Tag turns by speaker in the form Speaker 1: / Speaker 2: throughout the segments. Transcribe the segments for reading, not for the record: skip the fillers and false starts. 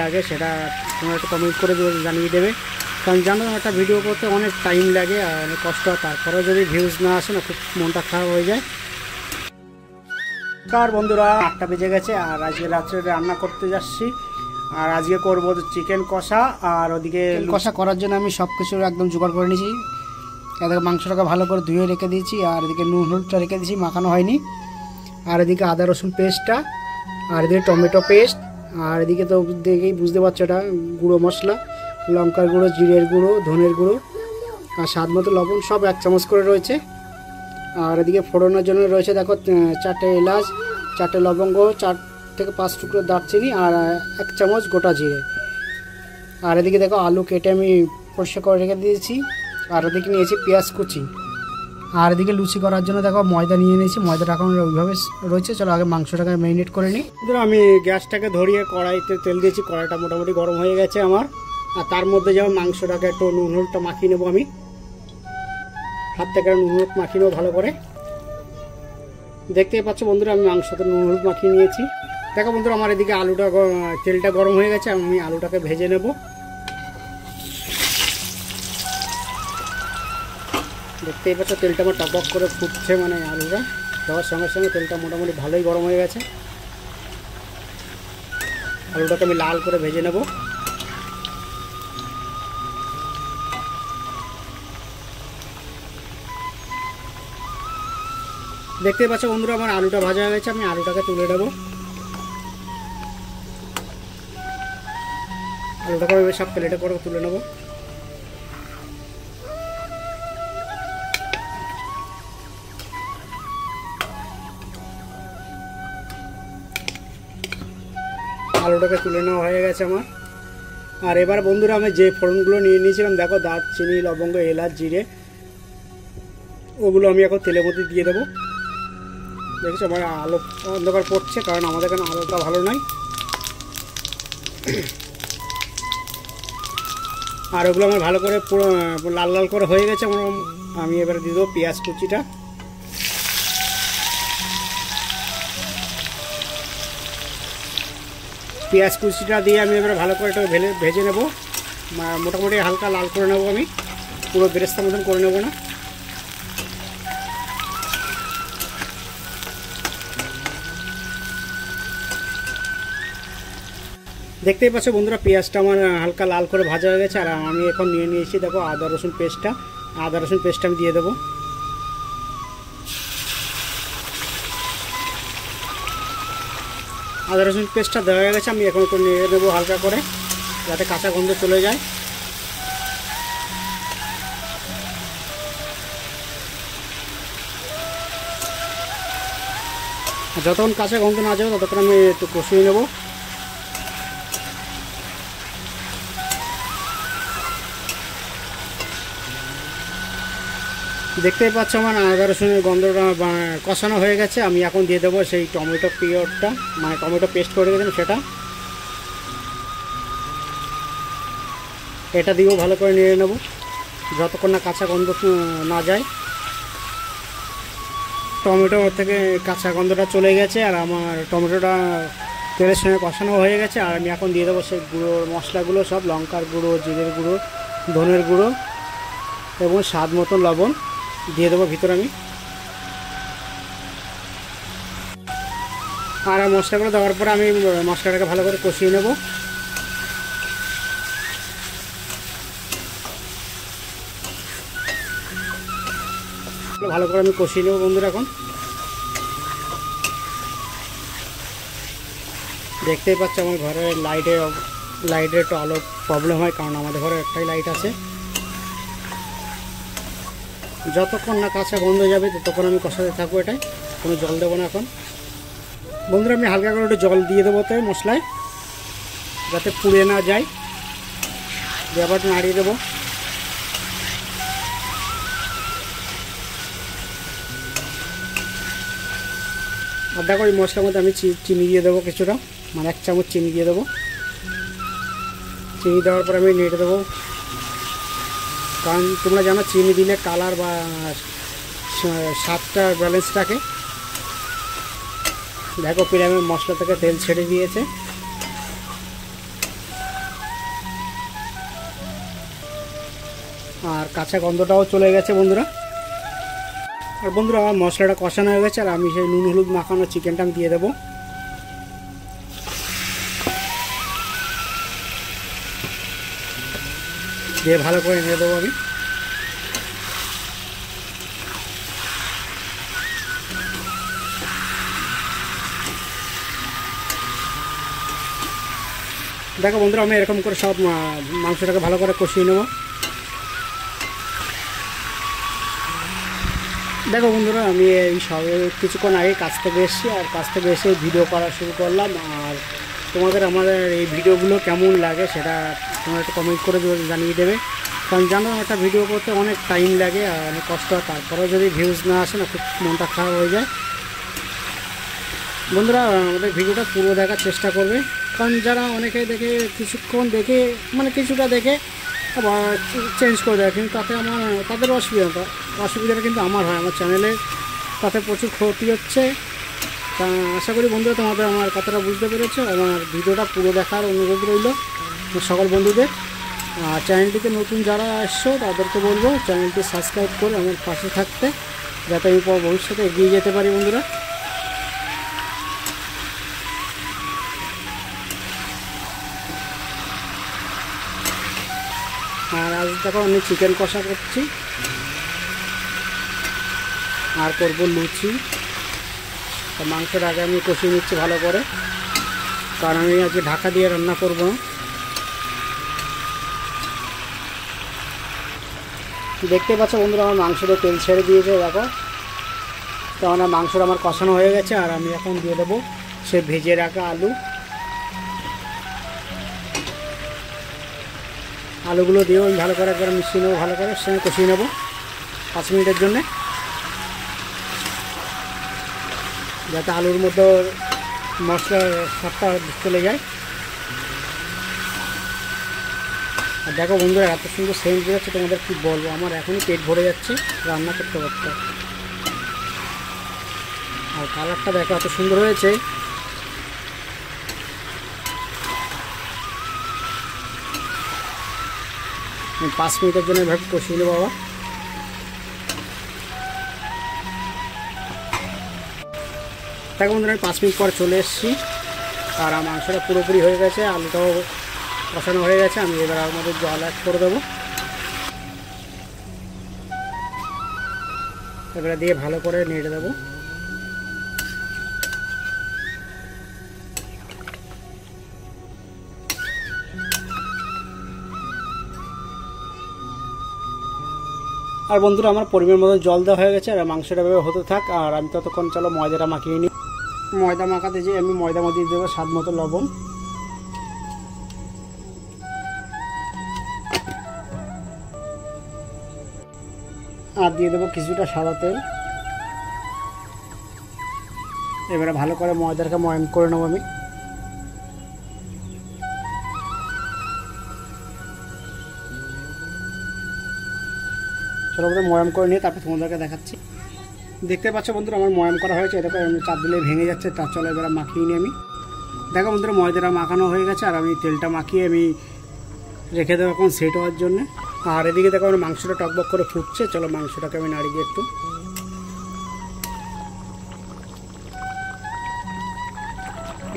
Speaker 1: লাগে সেটা তোমরা একটু কমেন্ট করে জানিয়ে দেবে, কারণ জানো একটা ভিডিও করতে অনেক টাইম লাগে আর অনেক কষ্ট হয়, তারপরেও যদি ভিউজ না আসে না খুব মনটা খারাপ হয়ে যায়। কার বন্ধুরা 8টা বেজে গেছে আর আজকে রাত্রে রান্না করতে যাচ্ছি। আর আজকে করবো চিকেন কষা, আর ওদিকে কষা করার জন্য আমি সব কিছু একদম জোগাড় করে নিয়েছি। এদিকে মাংসটাকে ভালো করে ধুয়ে রেখে দিয়েছি, আর এদিকে নুন হলুদটা রেখে দিয়েছি, মাখানো হয়নি। আর এদিকে আদা রসুন পেস্টটা, আর এদিকে টমেটো পেস্ট, আর এদিকে তো দেখেই বুঝতে পারছো এটা গুঁড়ো মশলা, লঙ্কার গুঁড়ো, জিরের গুঁড়ো, ধনের গুঁড়ো, আর স্বাদ মতো লবণ সব 1 চামচ করে রয়েছে। আর এদিকে ফোড়নের জন্য রয়েছে দেখো 4টে এলাচ, 4টে লবঙ্গ, 4 থেকে 5 টুকরো দারচিনি, আর 1 চামচ গোটা জিরে। আর এদিকে দেখো আলু কেটে আমি পরিষ্কার করে রেখে দিয়েছি। আর এদিকে নিয়েছি পেঁয়াজ কুচি। আর এদিকে লুচি করার জন্য দেখো ময়দা নিয়ে নিয়েছি, ময়দাটা এখন ওইভাবে রয়েছে। চলো আগে মাংসটাকে ম্যারিনেট করে নিই। আমি গ্যাসটাকে ধরিয়ে কড়াইতে তেল দিয়েছি, কড়াইটা মোটামুটি গরম হয়ে গেছে আমার। আর তার মধ্যে যেমন মাংসটাকে একটু নুন হলুদটা মাখিয়ে নেবো, আমি হাত থেকে নুন হলুদ মাখিয়ে নেবো ভালো করে। দেখতেই পাচ্ছ বন্ধুরা আমি মাংসতে নুন হলুদ মাখিয়ে নিয়েছি। দেখো বন্ধুরা আমার এদিকে আলুটা তেলটা গরম হয়ে গেছে, আমি আলুটাকে ভেজে নেব। দেখতেই পাচ্ছ তেলটা আমার টক করে ফুটছে, মানে আলুটা দেওয়ার সঙ্গে সঙ্গে তেলটা মোটামুটি ভালোই গরম হয়ে গেছে। আলুটাকে আমি লাল করে ভেজে নেব। দেখতেই পাচ্ছ বন্ধুরা আমার আলুটা ভাজা হয়ে গেছে, আমি আলুটাকে তুলে নেব। আলুটাকে আমি সব প্লেটে করে তুলে নেব। আলুটাকে তুলে নেওয়া হয়ে গেছে আমার। আর এবার বন্ধুরা আমি যে ফোড়নগুলো নিয়ে নিয়েছিলাম দেখো দারচিনি, লবঙ্গ, এলাচ, জিরে, ওগুলো আমি এখন তেলের মধ্যে দিয়ে দেবো। দেখেছো আমার আলো অন্ধকার পড়ছে, কারণ আমাদের এখানে আলোটা ভালো নয়। আর ওগুলো আমার ভালো করে পুরো লাল লাল করে হয়ে গেছে। আমি এবারে দিয়ে দেবো পেঁয়াজ কুচিটা। পেঁয়াজ কুচিটা দিয়ে আমি এবারে ভালো করে এটা ভেজে নেব। মোটামুটি হালকা লাল করে নেব, আমি পুরো বেরেস্তার মতন করে নেব না। দেখতেই পাচ্ছ বন্ধুরা পেঁয়াজটা আমার হালকা লাল করে ভাজা হয়ে গেছে। আর আমি এখন নিয়ে নিয়েছি দেখো আদা রসুন পেস্টটা। আদা রসুন পেস্টটা আমি দিয়ে দেবো। আদা রসুন পেস্টটা দেওয়া হয়ে গেছে, আমি এখন একটু নেড়ে দেবো হালকা করে, যাতে কাঁচা গন্ধ চলে যায়। যতক্ষণ কাঁচা গন্ধ না যাবে ততক্ষণ আমি একটু কষিয়ে নেব। দেখতেই পাচ্ছ আমার আদা রসুনের গন্ধটা কষানো হয়ে গেছে। আমি এখন দিয়ে দেবো সেই টমেটো পিওরটা, মানে টমেটো পেস্ট করে রেখেছিলাম সেটা। এটা দিয়েও ভালো করে নেড়ে নেব যতক্ষণ না কাঁচা গন্ধ না যায়। টমেটো থেকে কাঁচা গন্ধটা চলে গেছে আর আমার টমেটোটা তেলের সঙ্গে কষানো হয়ে গেছে। আর আমি এখন দিয়ে দেবো সেই গুঁড়ো মশলাগুলো সব, লঙ্কার গুঁড়ো, জিরের গুঁড়ো, ধনের গুঁড়ো এবং স্বাদ মতো লবণ দিয়ে দেবো ভিতরে আমি। আর মশলাগুলো দেওয়ার পরে আমি মশলাটাকে ভালো করে কষিয়ে নেব। ভালো করে আমি কষিয়ে নেব বন্ধুরা। এখন দেখতেই পাচ্ছ আমার ঘরে লাইটের একটু আলো প্রবলেম হয়, কারণ আমাদের ঘরে একটাই লাইট আছে। যতক্ষণ না কাঁচা গন্ধ যাবে ততক্ষণ আমি কষাতে থাকবো। এটাই কোনো জল দেবো না এখন বন্ধুরা। আমি হালকা করে একটু জল দিয়ে দেবো তাই মশলায়, যাতে পুড়ে না যায়। আবার নাড়িয়ে দেবো। আর দেখো এই মশলার মধ্যে আমি চিনি দিয়ে দেবো কিছুটা, মানে 1 চামচ চিনি দিয়ে দেবো। চিনি দেওয়ার পর আমি নেড়ে দেবো, কারণ তোমরা জানো চিনি দিলে কালার বা স্বাদটা ব্যালেন্স থাকে। দেখো প্রায় মশলা থেকে তেল ছেড়ে দিয়েছে। আর কাঁচা গন্ধটাও চলে গেছে বন্ধুরা। আর বন্ধুরা আমার মশলাটা কষানো হয়ে গেছে, আর আমি সেই নুন হলুদ মাখানো চিকেনটা আমি দিয়ে দেবো। দিয়ে ভালো করে নিয়ে দেবো আমি। দেখো বন্ধুরা আমি এরকম করে সব মাংসটাকে ভালো করে কষিয়ে নেব। দেখো বন্ধুরা আমি এই সব কিছুক্ষণ আগে কাজ থেকে এসেছি, আর কাজ থেকে এসে ভিডিও করা শুরু করলাম। আর তোমাদের আমাদের এই ভিডিওগুলো কেমন লাগে সেটা তোমরা একটু কমেন্ট করে জানিয়ে দেবে, কারণ জানো একটা ভিডিও করতে অনেক টাইম লাগে আর অনেক কষ্ট হয়, তারপরেও যদি ভিউজ না আসে না খুব মনটা খারাপ হয়ে যায়। বন্ধুরা আমাদের ভিডিওটা পুরো দেখার চেষ্টা করবে, কারণ যারা অনেকে দেখে কিছুক্ষণ দেখে মানে কিছুটা দেখে আবার চেঞ্জ করে দেয়, কিন্তু তাতে আমার তাদের অসুবিধাটা কিন্তু আমার হয়, আমার চ্যানেলে তাতে প্রচুর ক্ষতি হচ্ছে। তা আশা করি বন্ধুরা তোমাদের আমার কথাটা বুঝতে পেরেছো। আমার ভিডিওটা পুরো দেখার অনুরোধ রইল সকল বন্ধুদের। আর চ্যানেলটিতে নতুন যারা এসছো তাদেরকে বলবো চ্যানেলটি সাবস্ক্রাইব করে আমার পাশে থাকতে, যাতে আমি ভবিষ্যতে এগিয়ে যেতে পারি বন্ধুরা। আর আজ দেখো আমি চিকেন কষা করছি আর করবো লুচি। তো মাংসের আগে আমি কষিয়ে নিচ্ছি ভালো করে, কারণ আমি আজকে ঢাকা দিয়ে রান্না করব। দেখতে পাচ্ছ বন্ধুরা আমার মাংসটা তেল ছেড়ে দিয়েছে দেখো, কেননা মাংসটা আমার কষানো হয়ে গেছে। আর আমি এখন দিয়ে দেবো সে ভেজে রাখা আলুগুলো দিয়েও আমি ভালো করে একবার মিশিয়ে নেবো, ভালো করে সঙ্গে কষিয়ে নেবো 5 মিনিটের জন্যে, যাতে আলুর মধ্যে মশলার স্বাদটা চলে যায়। আর দেখো বন্ধুরা এত সুন্দর সেন্ট বেরোচ্ছে, তোমাদের কি বলবো, আমার এখনই পেট ভরে যাচ্ছে রান্না করতে করতে। আর কালারটা দেখো এত সুন্দর হয়েছে। আমি 5 মিনিটের জন্য এভাবে কষিয়ে নেবো বাবা। দেখো বন্ধুরা আমি 5 মিনিট পর চলে এসেছি, আর মাংসটা পুরোপুরি হয়ে গেছে, আলুটাও কষানো হয়ে গেছে। আমি এবার আর মধ্যে জল অ্যাড করে দেবো, এবারে দিয়ে ভালো করে নেড়ে দেবো। আর বন্ধুরা আমার পরিমাণ মতো জল দেওয়া হয়ে গেছে, আর মাংসটা এভাবে হতে থাক। আর আমি ততক্ষণ চলো ময়দাটা মাখিয়ে নিই। ময়দা মাখাতে যে আমি ময়দা মধ্যে দেবো স্বাদ মতো লবণ, আর দিয়ে দেবো কিছুটা সাদা তেল। এবারে ভালো করে ময়দাটাকে ময়ান করে নেবো আমি। চলো বন্ধুরা ময়াম করে নিয়ে তারপর তোমাদেরকে দেখাচ্ছি। দেখতে পাচ্ছ বন্ধুরা আমার ময়াম করা হয়েছে, এরকম চাপ দিলে ভেঙে যাচ্ছে, তার চলো এবার মাখিয়ে নিই আমি। দেখো বন্ধুরা ময়দাটা মাখানো হয়ে গেছে, আর আমি তেলটা মাখিয়ে আমি রেখে দেবো এখন সেট হওয়ার জন্য। আর এদিকে দেখো আমার মাংসটা টকবক করে ফুটছে, চলো মাংসটাকে আমি নাড়িয়ে দিই একটু।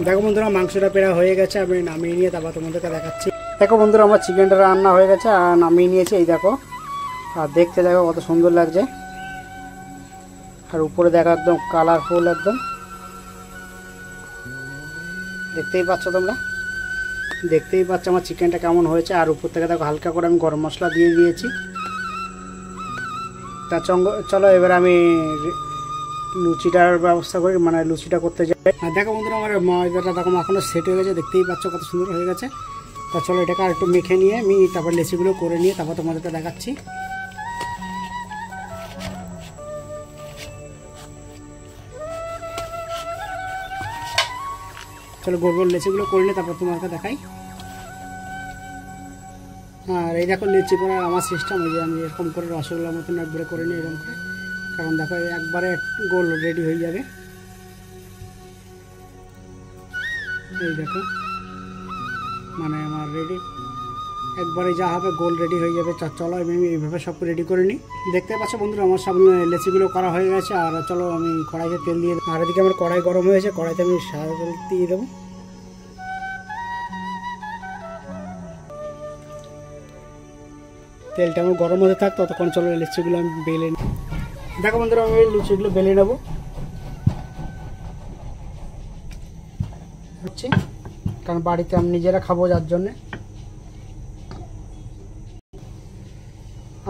Speaker 1: দেখো বন্ধুরা মাংসটা পেরা হয়ে গেছে, আমি নামিয়ে নিয়ে তারপর তোমাদেরকে দেখাচ্ছি। দেখো বন্ধুরা আমার চিকেনটা রান্না হয়ে গেছে আর নামিয়ে নিয়েছি, এই দেখো। আর দেখতে দেখো কত সুন্দর লাগছে, আর উপরে দেখো একদম কালারফুল, একদম দেখতেই পাচ্ছ তোমরা, দেখতেই পাচ্ছ আমার চিকেনটা কেমন হয়েছে। আর উপর থেকে দেখো হালকা করে আমি গরম মশলা দিয়ে দিয়েছি। তা চলো এবার আমি লুচিটার ব্যবস্থা করি, মানে লুচিটা করতে যাই। আর দেখো বন্ধুরা আমার ময়দাটা দেখো এখনো সেট হয়ে গেছে, দেখতেই পাচ্ছ কত সুন্দর হয়ে গেছে। তা চলো এটাকে আর একটু মেখে নিয়ে আমি তারপর লেচিগুলো করে নিয়ে তারপর তোমাদেরকে দেখাচ্ছি। চলো গোল গোল লেচিগুলো করে নিয়ে তারপর তোমাকে দেখাই। আর এই দেখো লেচি করার আমার সিস্টেম, ওই যে আমি এরকম করে রসগোল্লার মতন একবারে করে নিই এরকম করে, কারণ দেখো একবারে গোল রেডি হয়ে যাবে। এই দেখো মানে আমার রেডি। একবারে যা হবে গোল রেডি হয়ে যাবে। চলো আমি এইভাবে সব রেডি করে নিই। দেখতে পাচ্ছ বন্ধুরা আমার সামনে লেচিগুলো করা হয়ে গেছে। আর চলো আমি কড়াইতে তেল দিয়ে দেবো। আর এদিকে আমার কড়াই গরম হয়েছে, কড়াইতে আমি সাদা তেল দিয়ে দেবো। তেলটা আমার গরম হতে থাক, ততক্ষণ চলো লুচিগুলো আমি বেলে নিই। দেখো বন্ধুরা আমি লুচিগুলো বেলে নেবো হচ্ছে, কারণ বাড়িতে আমি নিজেরা খাবো, যার জন্যে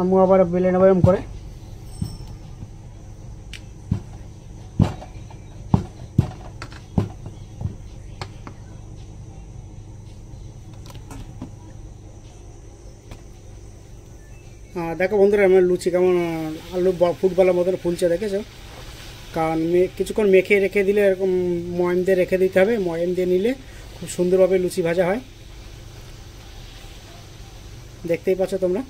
Speaker 1: আমি আবার বেলে নেবো এরকম করে। দেখো বন্ধুরা আমার লুচি কেমন আলু ফুটবলের মতন ফুলছে, দেখেছো? কারণ কিছুক্ষণ মেখে রেখে দিলে, এরকম ময়াম দিয়ে রেখে দিতে হবে। ময়াম দিয়ে নিলে খুব সুন্দরভাবে লুচি ভাজা হয়, দেখতেই পাচ্ছ তোমরা।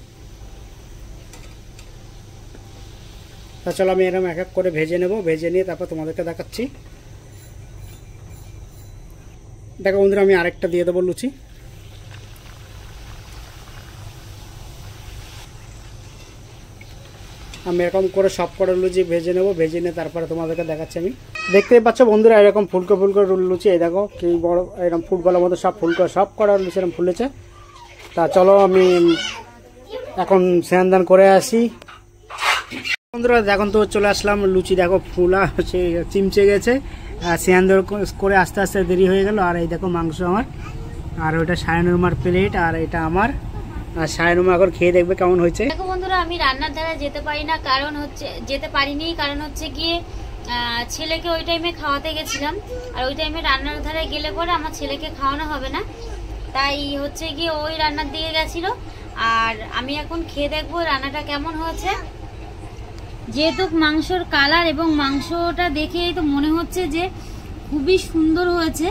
Speaker 1: তা চলো আমি এরকম এক এক করে ভেজে নেব, ভেজে নিয়ে তারপর তোমাদেরকে দেখাচ্ছি। দেখো বন্ধুরা আমি আরেকটা দিয়ে দেবো লুচি। আমি এরকম করে সব কটা লুচি ভেজে নেব, ভেজে নিয়ে তারপরে তোমাদেরকে দেখাচ্ছি আমি। দেখতেই পাচ্ছ বন্ধুরা এরকম ফুলকো ফুলকো লুচি, এই দেখো কি বড়, এরকম ফুটবলের মতো সব ফুলকো, সব কটা লুচি এরকম ফুলেছে। তা চলো আমি এখন স্নান দান করে আসি। বন্ধুরা এখন তো চলে আসলাম, লুচি দেখো ফুলা সে চিমচে গেছে। স্নান দান করে আস্তে আস্তে দেরি হয়ে গেল। আর এই দেখো মাংস আমার, আর ওইটা সায়নুমার প্লেট, আর এটা আমার। আর সায়নুমা এখন খেয়ে দেখবে কেমন হয়েছে।
Speaker 2: দেখো বন্ধুরা আমি রান্নার ধারে যেতে পারি না, কারণ হচ্ছে যেতে পারিনি কারণ হচ্ছে গিয়ে ছেলেকে ওই টাইমে খাওয়াতে গেছিলাম। আর ওই টাইমে রান্নার ধারে গেলে পরে আমার ছেলেকে খাওয়ানো হবে না, তাই হচ্ছে গিয়ে ওই রান্নার দিকে গেছিল। আর আমি এখন খেয়ে দেখবো রান্নাটা কেমন হয়েছে। যেহেতু মাংসর কালার এবং মাংসটা দেখেই তো মনে হচ্ছে যে খুবই সুন্দর হয়েছে,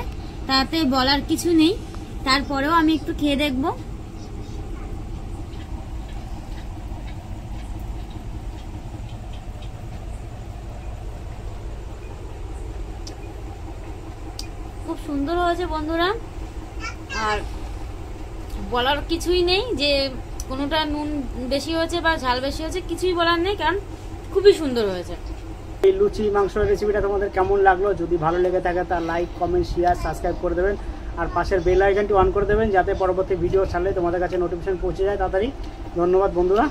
Speaker 2: তাতে বলার কিছু নেই। তারপরেও আমি একটু খেয়ে দেখবো। খুব সুন্দর হয়েছে বন্ধুরা, আর বলার কিছুই নেই যে কোনোটা নুন বেশি হয়েছে বা ঝাল বেশি হয়েছে, কিছুই বলার নেই, কারণ খুবই সুন্দর হয়েছে।
Speaker 1: এই লুচি মাংসের রেসিপিটা তোমাদের কেমন লাগলো? যদি ভালো লেগে থাকে তা লাইক, কমেন্ট, শেয়ার, সাবস্ক্রাইব করে দেবেন। আর পাশের বেল আইকনটি অন করে দেবেন, যাতে পরবর্তী ভিডিও ছাড়লে তোমাদের কাছে নোটিফিকেশন পৌঁছে যায় তাড়াতাড়ি। ধন্যবাদ বন্ধুরা।